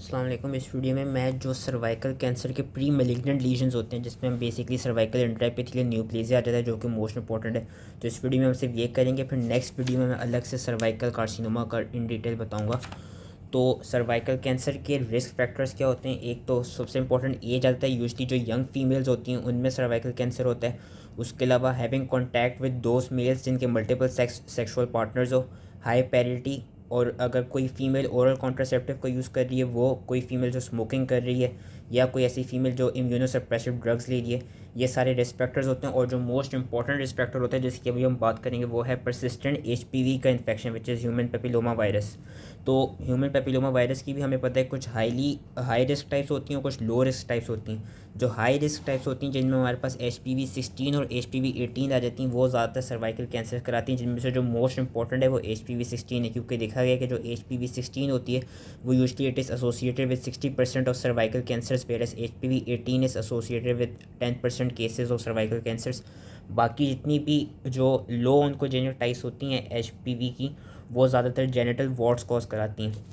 अस्सलाम वालेकुम। इस वीडियो में मैं जो सर्वाइकल कैंसर के प्री मेलिग्नेंट लीजन्स होते हैं जिसमें हम बेसिकली सर्वाइकल इंट्राएपिथेलियल न्यूप्लेजिया आ जाता है जो कि मोस्ट इंपॉर्टेंट है। तो इस वीडियो में हम सिर्फ ये करेंगे, फिर नेक्स्ट वीडियो में मैं अलग से सर्वाइकल कार्सिनोमा का इन डिटेल बताऊँगा। तो सर्वाइकल कैंसर के रिस्क फैक्टर्स क्या होते हैं? एक तो सबसे इंपॉर्टेंट एज आता है, यूजली जो यंग फीमेल्स होती हैं उनमें सर्वाइकल कैंसर होता है। उसके अलावा having contact with those males जिनके मल्टीपल सेक्सुअल पार्टनर्स हो, हाई पैरिटी, और अगर कोई फीमेल ओरल कॉन्ट्रासेप्टिव को यूज़ कर रही है, वो कोई फीमेल जो स्मोकिंग कर रही है, या कोई ऐसी फीमेल जो इम्यूनोसप्रेसिव ड्रग्स ले रही है, ये सारे रिस्क फैक्टर्स होते हैं। और जो मोस्ट इंपॉर्टेंट रिस्क फैक्टर होता है जिसकी अभी हम बात करेंगे वो है परसिस्टेंट एचपीवी का infection which is human papilloma virus. तो ह्यूमन पेपिलोमा वायरस की भी हमें पता है कुछ हाई रिस्क टाइप्स होती हैं और कुछ लो रिस्क टाइप्स होती हैं। जो हाई रिस्क टाइप्स होती हैं जिनमें हमारे पास HPV-16 और HPV-18 आ जाती हैं, वो ज़्यादातर सर्वाइकल कैंसर कराती हैं, जिनमें से जो मोस्ट इंपॉर्टेंट है वो HPV-16 है, क्योंकि देखा गया कि जो HPV-16 होती है वो usually it is associated with 60% of cervical cancers, whereas HPV-18 is associated with 10% cases of cervical cancers. बाकी जितनी भी जो लो ऑन्कोजेनिक होती हैं HPV की, वो ज़्यादातर जेनिटल वॉर्ड्स कॉज कराती हैं।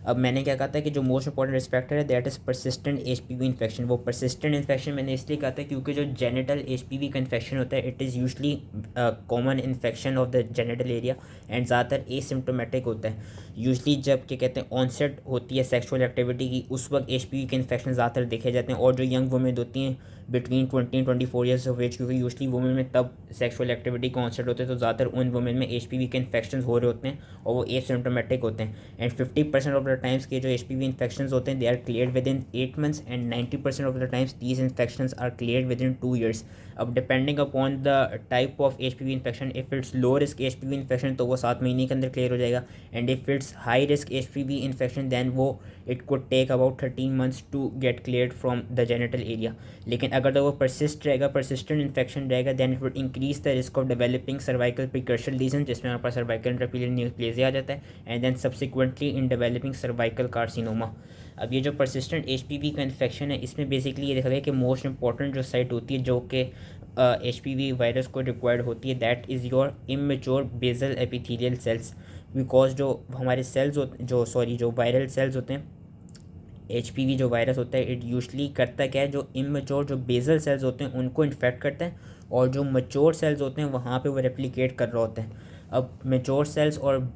अब मैंने क्या कहा था कि जो मोस्ट इंपॉर्टेंट रिस्क फैक्टर है that is persistent HPV infection. वो परसिस्टेंट इन्फेक्शन मैंने इसलिए कहा था क्योंकि जो जेनिटल HPV का इन्फेक्शन होता है it is usually common infection of the genital area and ज़्यादातर एसिम्प्टोमेटिक होता है। यूजली जब क्या कहते हैं ऑनसेट होती है सेक्सुअल एक्टिविटी की, उस वक्त HPV के इन्फेक्शन ज़्यादातर देखे जाते हैं। और जो यंग वुमेन होती हैं between 20 and 24 years of age, क्योंकि यूजली वुमेन में तब सेक्सुअल एक्टिविटी का ऑनसेट होते हैं, तो ज़्यादातर उन वुमेन में HPV के इन्फेक्शन हो रहे होते हैं और वो एसिम्प्टोमेटिक होते हैं। एंड 50% ऑफ द टाइम्स के जो HPV इन्फेक्शन होते हैं they are clear within 8 months and 90% of the times these infection are clear within 2 years। अब depending upon the type of HPV infection, if it's low risk HPV infection तो वो 7 महीने के अंदर clear हो जाएगा, and if it's high risk HPV infection then वो it could take about 13 months to get cleared from the genital area. लेकिन अगर तो वो परसिस्टेंट इन्फेक्शन रहेगा then it would increase the risk of developing cervical precursor lesion, जिसमें हमारे पास cervical intraepithelial neoplasia आ जाता है, and then subsequently in developing cervical carcinoma. अब ये जो परसिस्टेंट HPV का इन्फेक्शन है इसमें बेसिकली ये देखा गया कि मोस्ट इंपॉर्टेंट जो साइट होती है जो कि HPV वायरस को रिक्वायर्ड होती है that is your immature basal epithelial cells. Because जो हमारे सेल्स होते जो वायरल सेल्स होते हैं, HPV जो वायरस होता है इट यूजली करता क्या है, जो इमेच्योर जो बेसल सेल्स होते हैं उनको इन्फेक्ट करता है, और जो मच्योर सेल्स होते हैं वहाँ पे वो रेप्लिकेट कर रहे होते हैं। अब मेच्योर सेल्स और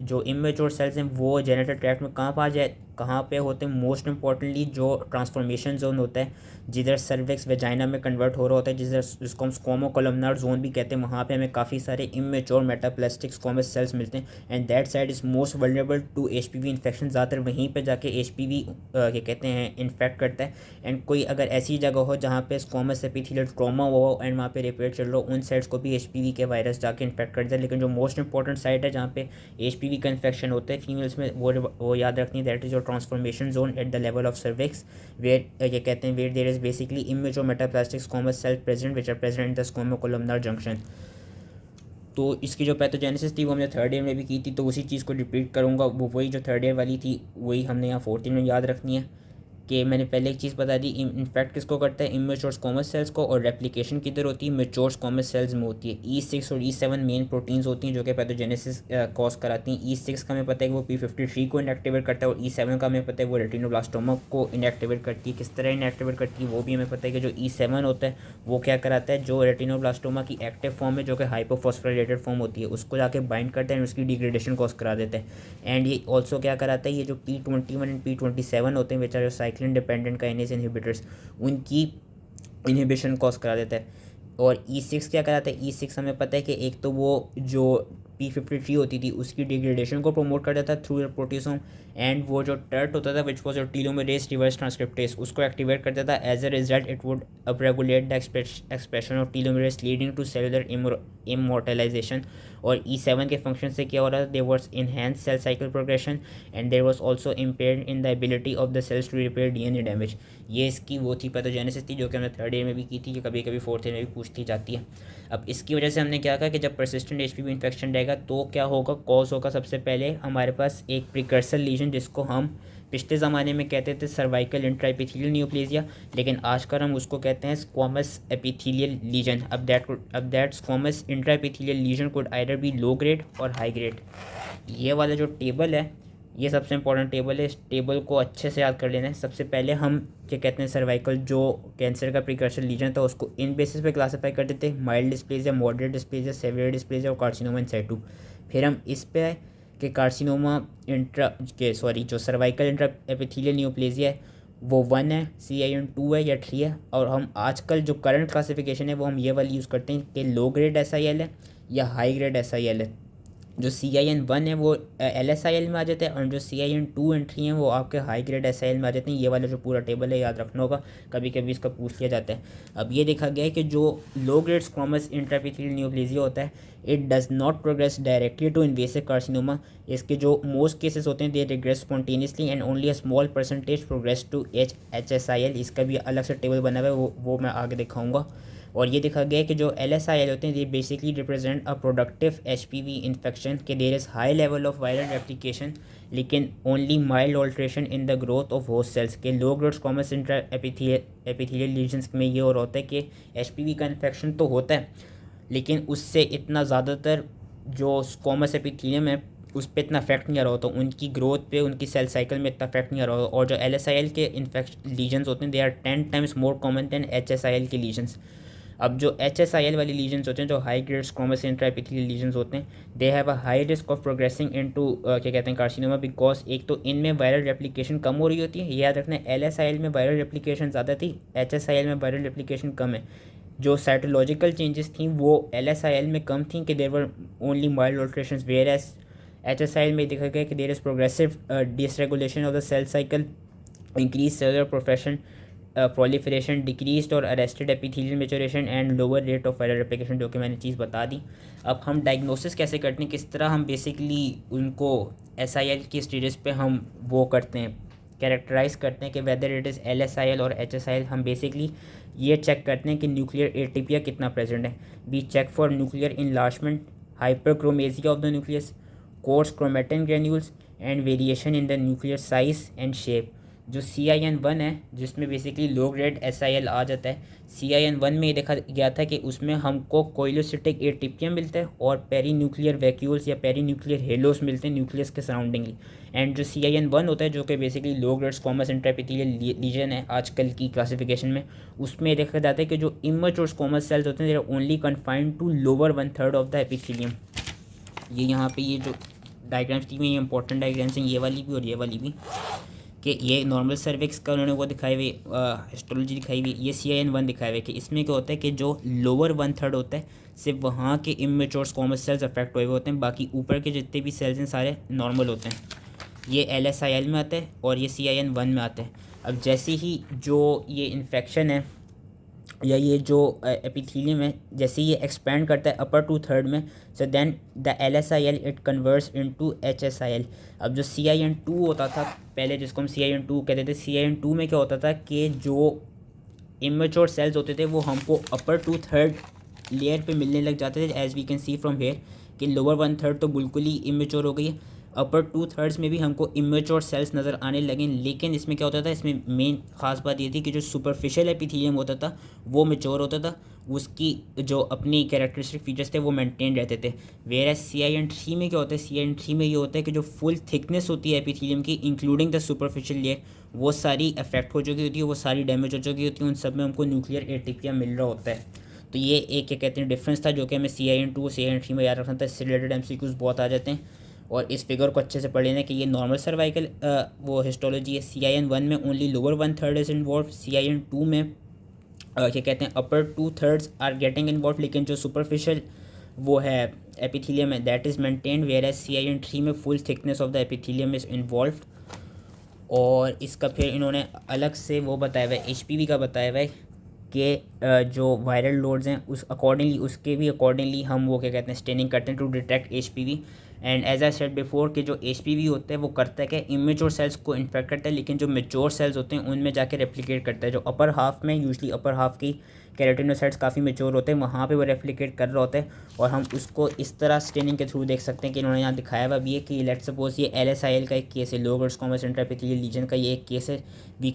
जो इमेच्योर सेल्स हैं वो जेनिटल ट्रैक्ट में कहाँ पे होते हैं? मोस्ट इंपॉर्टेंटली जो ट्रांसफॉर्मेशन जोन होता है, जिधर सर्विक्स वेजाइना में कन्वर्ट हो रहा होता है, जिसको हम स्क्वामो कोलमनार जोन भी कहते हैं, वहाँ पे हमें काफ़ी सारे इमेच्योर मेटाप्लास्टिक स्क्वामस सेल्स मिलते हैं, and that side is most vulnerable to HPV infection. ज़्यादातर वहीं पे जाके HPV क्या कहते हैं इन्फेक्ट करता है। एंड कोई अगर ऐसी जगह हो जहाँ पे स्क्वामस एपिथेलियल ट्रॉमा हो एंड वहाँ पे रिपेयर चल रहा हो, उन साइड्स को भी HPV के वायरस जाके इन्फेक्ट करता है। लेकिन जो मोस्ट इंपॉर्टेंट साइट है जहाँ पे HPV का इन्फेक्शन होता है फीमेल्स में, वो याद रखनी है, that is your transformation zone at the level of cervix, where ये कहते हैं where there is basically immature metaplastic squamous cell present which are present in the squamo columnar junction. तो इसकी जो पैथोजेनेसिस थी वो हमने थर्ड ईयर में भी की थी, तो उसी चीज़ को रिपीट करूँगा। वो वही जो थर्ड ईयर वाली थी वही हमने यहाँ फोर्थ ईयर में याद रखनी है। कि मैंने पहले एक चीज़ बता दी, इन्फेक्ट किसको करता है? इमेच्योर स्क्वामस सेल्स को, और रेप्लिकेशन किधर होती है? मेच्योर स्क्वामस सेल्स में होती है। E6 और E7 मेन प्रोटीन्स होती हैं जो कि पैथोजेनेसिस कॉज कराती हैं। E6 का हमें पता है कि वो P53 को इनएक्टिवेट करता है, और E7 का हमें पता है वो रेटिनोब्लास्टोमा को इनएक्टिवेट करती है। किस तरह इनएक्टिवेट करती है वो भी हमें पता है कि जो E7 होता है वो क्या कराता है, जो रेटिनोब्लास्टोमा की एक्टिव फॉर्म है जो कि हाइपोफॉस्फोराइलेटेड फॉर्म होती है उसको जाके बाइंड करता है और उसकी डिग्रेडेशन कॉज करा देता है। एंड ये ऑल्सो क्या कराता है, ये जो P21 एंड P27 होते हैं which are cyclin dependent kinase inhibitors, उनकी इनहिबिशन कॉज करा देता है। और E6 क्या कराता है? E6 हमें पता है कि एक तो वो जो P53 होती थी उसकी डिग्रेडेशन को प्रमोट कर देता था थ्रू प्रोटियोसोम, एंड वो जो टर्ट होता था which was your telomerase reverse transcriptase उसको एक्टिवेट कर देता था। As a result it would upregulate the expression of telomerase leading to cellular immortalization. और E7 के फंक्शन से क्या हो रहा था? There was enhance cell cycle progression and there was also impaired in the ability of the cells to repair DNA damage. ये इसकी वो थी पैथोजेनेसिस थी जो कि हमने थर्ड ईयर में भी की थी, जो कभी कभी फोर्थ ईयर में भी पूछती जाती है। अब इसकी वजह से हमने क्या कहा कि जब परसिस्टेंट HPV इन्फेक्शन रहेगा तो क्या होगा? कॉज होगा सबसे पहले हमारे पास एक प्रिकर्सर लीजन जिसको हम पिछले ज़माने में कहते थे सर्वाइकल इंट्राएपिथेलियल न्यूप्लेजिया, लेकिन आजकल हम उसको कहते हैं स्क्वामस एपिथेलियल लीजन। अब that squamous intraepithelial lesion could either be low grade और हाई ग्रेड। ये वाला जो टेबल है ये सबसे इंपॉर्टेंट टेबल है, इस टेबल को अच्छे से याद कर लेना है। सबसे पहले हम क्या कहते हैं सर्वाइकल जो कैंसर का प्रिकर्सर लीजन था उसको इन बेसिस पे क्लासीफाई कर देते हैं, mild dysplasia, moderate dysplasia, severe dysplasia और कार्सिनोमा इन साइटू। फिर हम इस पे आए कि कार्सिनोमा जो सर्वाइकल इंट्रा एपिथेलियल न्यूप्लेजिया है वो 1 है, CIN 2 है या 3 है। और हम आजकल जो करंट क्लासिफिकेशन है वो हम ये वाली यूज़ करते हैं कि लो ग्रेड SIL है या हाई ग्रेड SIL है। जो CIN 1 है वो LSIL में आ जाता है और जो CIN 2 एंड 3 हैं वो आपके हाई ग्रेड SIL में आ जाते हैं। ये वाला जो पूरा टेबल है याद रखना होगा, कभी कभी इसका पूछ लिया जाता है। अब ये देखा गया है कि जो low grade squamous intraepithelial neoplasia होता है it does not progress directly to invasive carcinoma. इसके जो मोस्ट केसेस होते हैं they regress spontaneously and only a small percentage progress to HSIL। इसका भी अलग से टेबल बना हुआ है, वो मैं आगे दिखाऊंगा। और ये देखा गया है कि जो LSIL होते हैं ये basically represent a productive HPV infection के there is high level of viral replication लेकिन only mild alteration in the growth of host cells के low growth squamous intraepithelial lesions में ये और होता है कि HPV का इन्फेक्शन तो होता है लेकिन उससे इतना ज़्यादातर जो स्क्वामस एपिथेलियम है उस पर इतना इफेक्ट नहीं आ रहा होता, उनकी ग्रोथ पे उनकी सेल साइकिल में इतना इफेक्ट नहीं आ रहा होता। और जो LSIL के इन्फेक्शन लीजन्स होते हैं they are 10 times more common than HSIL के लीजन्स। अब जो HSIL वाली लीजन्स होते हैं जो high grade squamous intraepithelial lesions होते हैं they have a high risk of progressing into क्या कहते हैं कार्सिनोमा बिकॉज एक तो इनमें वायरल रेप्लिकेशन कम हो रही होती है, याद रखना है LSIL में वायरल रेप्लिकेशन ज़्यादा थी, HSIL में वायरल रेप्लिकेशन कम है। जो साइटोलॉजिकल चेंजेस थी वो LSIL में कम थी कि there were only mild alterations, whereas HSIL में देखा गया कि there is progressive dysregulation of the cell cycle, increase cellular profession proliferation, decreased और arrested epithelial maturation and lower rate of viral replication, जो कि मैंने चीज़ बता दी। अब हम डायग्नोसिस कैसे करते हैं, किस तरह हम बेसिकली उनको SIL की स्टेजेस पे हम वो करते हैं कैरेक्टराइज करते हैं कि वेदर इट इज़ LSIL और HSIL। हम बेसिकली ये चेक करते हैं कि न्यूक्लियर एटीपिया कितना प्रेजेंट है। We check for nuclear enlargement, hyperchromasia of the nucleus, coarse chromatin granules and variation in the nuclear size and shape. जो CIN 1 है जिसमें बेसिकली लो ग्रेड SIL आ जाता है, CIN 1 में ये देखा गया था कि उसमें हमको कोइलोसिटिक एटीपियम मिलता है और पेरी न्यूक्लियर वैक्यूल्स या पेरी न्यूक्लियर हेलोस मिलते हैं न्यूक्लियस के सराउंडिंगली। एंड जो CIN 1 होता है जो कि basically low grade squamous intraepithelial lesion है आजकल की क्लासिफिकेशन में, उसमें देखा जाता है कि जो इमेच्योर स्क्वामस सेल्स होते हैं they are only confined to lower 1/3 of the epithelium. ये यहाँ पे ये जो डायग्राम्स दी हुई हैं इंपॉर्टेंट डायग्राम्स हैं, ये वाली भी और ये वाली भी, कि ये नॉर्मल सर्विक्स का उन्होंने वो दिखाई हुई हिस्टोलॉजी दिखाई हुई, ये CIN 1 दिखाई हुई कि इसमें क्या होता है कि जो लोअर 1/3 होता है सिर्फ वहाँ के इमेच्योर स्क्वामस सेल्स अफेक्ट हुए होते हैं, बाकी ऊपर के जितने भी सेल्स हैं सारे नॉर्मल होते हैं। ये LSIL में आता है और ये CIN 1 में आता है। अब जैसे ही जो ये इन्फेक्शन है या ये जो एपिथेलियम है जैसे ये एक्सपेंड करता है अपर 2/3 में, so then the LSIL it converts into HSIL। अब जो CIN 2 होता था पहले जिसको हम CIN 2 कहते थे, CIN 2 में क्या होता था कि जो इमेच्योर सेल्स होते थे वो हमको अपर 2/3 लेयर पे मिलने लग जाते थे, as we can see from here कि लोअर 1/3 तो बिल्कुल ही इमेच्योर हो गई है, अपर 2/3 में भी हमको इमेच्योर सेल्स नज़र आने लगे। लेकिन इसमें क्या होता था, इसमें मेन खास बात ये थी कि जो सुपरफिशियल एपिथेलियम होता था वो मेच्योर होता था, उसकी जो अपनी कैरेक्टरिस्टिक फीचर्स थे वो मेंटेन रहते थे। वेयर एज CIN 3 में क्या होता है, CIN 3 में ये होता है कि जो फुल थिकनेस होती है एपिथेलियम की इंक्लूडिंग द सुपरफिशियल लेयर वो सारी अफेक्ट हो चुकी होती है, वो सारी डैमेज हो चुकी होती है, उन सब में हमको न्यूक्लियर एटीपिया मिल रहा होता है। तो ये एक क्या कहते हैं डिफरेंस था जो कि हमें CIN 2 CIN 3 में याद रखना था। इससे रिलेटेड MCQs बहुत आ जाते हैं और इस फिगर को अच्छे से पढ़ लेना कि ये नॉर्मल सर्वाइकल वो हिस्टोलॉजी है। CIN 1 में only lower 1/3 is involve, CIN 2 में क्या कहते हैं अपर 2/3 आर गेटिंग इन्वॉल्व, लेकिन जो सुपरफिशियल वो है एपिथेलियम है that is maintained, whereas CIN 3 में full thickness of the epithelium is involve. और इसका फिर इन्होंने अलग से वो बताया हुआ है HPV का बताया हुआ है कि जो वायरल लोड्स हैं उस अकॉर्डिंगली उसके भी अकॉर्डिंगली हम वो क्या कहते हैं स्टेनिंग करते हैं to detect HPV। And as I said before कि जो HPV होता है वो करता है कि इमेच्योर सेल्स को इन्फेक्ट करता है, लेकिन जो मेच्योर सेल्स होते हैं उनमें जाके रेप्लिकेट करता है। जो अपर हाफ में यूजली अपर हाफ की केराटिनोसाइट्स काफ़ी मेच्योर होते हैं, वहाँ पे वो रेप्लिकेट कर रहा होता है और हम उसको इस तरह स्टेनिंग के थ्रू देख सकते हैं कि इन्होंने यहाँ दिखाया हुआ भी है कि लेट्स सपोज ये LSIL का एक केस है, लोअर स्क्वामस इंट्राएपिथेलियल लीजन का ये एक केस है। We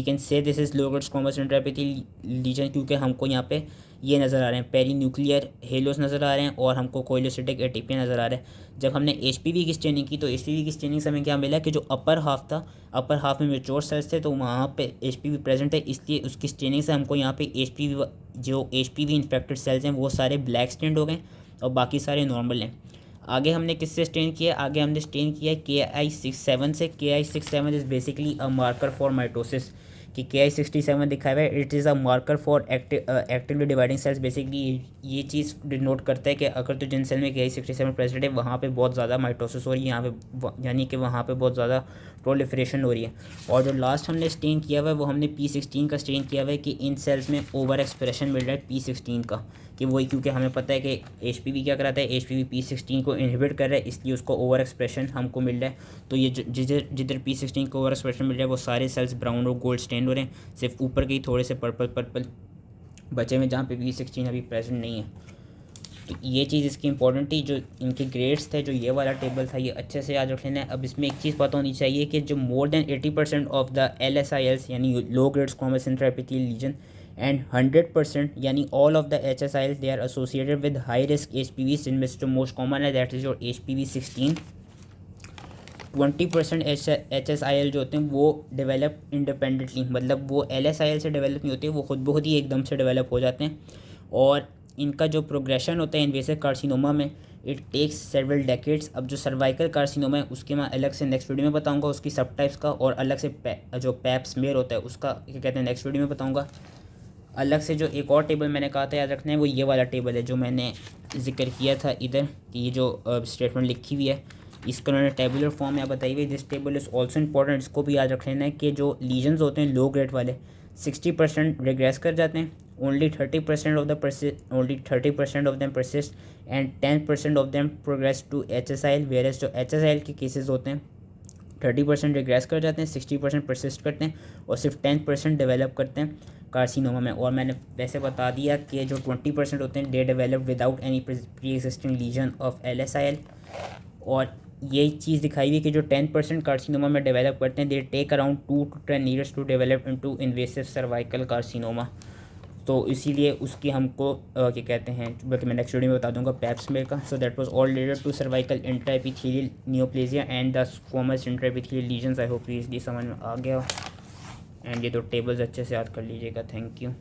can say this is lower squamous intraepithelial lesion क्योंकि हमको यहाँ पे ये नज़र आ रहे हैं, पेरी न्यूक्लियर हेलोस नज़र आ रहे हैं और हमको कोइलोसिटिक एटीपिया नज़र आ रहे हैं। जब हमने HPV की स्टेनिंग की तो HPV की स्टेनिंग से हमें क्या मिला कि जो अपर हाफ था, अपर हाफ में मेच्योर सेल्स थे तो वहाँ पे HPV प्रेजेंट है, इसलिए उसकी स्टेनिंग से हमको यहाँ पे HPV इन्फेक्टेड सेल्स हैं वो सारे ब्लैक स्टेंड हो गए और बाकी सारे नॉर्मल हैं। आगे हमने किससे स्टेन किया, आगे हमने स्टेन किया KI67 से। KI67 is basically a marker for mitosis, कि KI67 दिखाया हुआ है, it is a marker for actively dividing cells. Basically ये चीज़ डिनोट करता है कि अगर तो जिन सेल में KI67 प्रेजेंट है वहाँ पे बहुत ज़्यादा माइटोसिस हो रही है, यहाँ पे यानी कि वहाँ पे बहुत ज़्यादा प्रोलिफरेशन हो रही है। और जो लास्ट हमने स्टेन किया हुआ है वो हमने P16 का स्टेन किया हुआ है कि इन सेल्स में ओवर एक्सप्रेशन मिल रहा है P16 का, कि वही क्योंकि हमें पता है कि HPV क्या कराता है, HPV P16 को इनहिबिट कर रहा है, इसलिए उसको ओवर एक्सप्रेशन हमको मिल रहा है। तो ये जिधर P16 को ओवर एक्सप्रेशन मिल रहा है वो सारे सेल्स ब्राउन और गोल्ड स्टेन हो रहे हैं, सिर्फ ऊपर के ही थोड़े से पर्पल बचे हुए जहाँ पे P16 अभी प्रेजेंट नहीं है। तो ये चीज़ इसकी इंपॉर्टेंट थी। जो इनके ग्रेड्स थे, जो ये वाला टेबल था, ये अच्छे से याद रख लेना है। अब इसमें एक चीज़ पता होनी चाहिए कि जो more than 80% of the LSILs यानी low grade squamous intraepithelial lesion and 100% यानी all of the HSILs they are associated with high risk HPVs, जिनमें से जो मोस्ट कॉमन है that is your HPV 16। 20% HSIL जो होते हैं वो डेवलप इंडिपेंडेंटली, मतलब वो LSIL से डेवलप नहीं होते, वो खुद ब खुद ही एकदम से डेवलप हो जाते हैं। और इनका जो प्रोग्रेशन होता है इन्वेसिव कार्सिनोमा में, इट टेक्स सेवरल डेकेड्स। अब जो सर्वाइकल कार्सिनोमा है उसके मैं अलग से नेक्स्ट वीडियो में बताऊंगा उसकी सब टाइप्स का, और अलग से जो पैप स्मेयर होता है उसका क्या कहते हैं नेक्स्ट वीडियो में बताऊंगा। अलग से जो एक और टेबल मैंने कहा था याद रखना है वो ये वाला टेबल है जो मैंने जिक्र किया था इधर, कि ये जो स्टेटमेंट लिखी हुई है इसका उन्होंने टेबुलर फॉर्म में बताई हुई है। This table is also important, इसको भी याद रख लेना है कि जो लीजन्स होते हैं लो ग्रेड वाले 60% रिग्रेस कर जाते हैं, only 30% of them persist and 10% of them progress to HSIL, whereas जो HSIL के केसेस होते हैं 30% रिग्रेस कर जाते हैं, 60% परसिस्ट करते हैं और सिर्फ 10% डेवलप करते हैं कार्सिनोमा में। और मैंने वैसे बता दिया कि जो 20% होते हैं they develop without any pre existing lesion of LSIL। और ये चीज़ दिखाई हुई कि जो 10% कार्सिनोमा में डेवलप करते हैं they take around 2 to 10 years to develop into invasive cervical carcinoma. तो इसीलिए उसकी हमको क्या कहते हैं, बल्कि मैं नेक्स्ट वीडियो में बता दूंगा पैप्स में का। So that was all related to cervical intraepithelial neoplasia and the squamous intraepithelial lesions. I hope easily समझ में आ गया। एंड ये दो टेबल्स अच्छे से याद कर लीजिएगा। Thank you.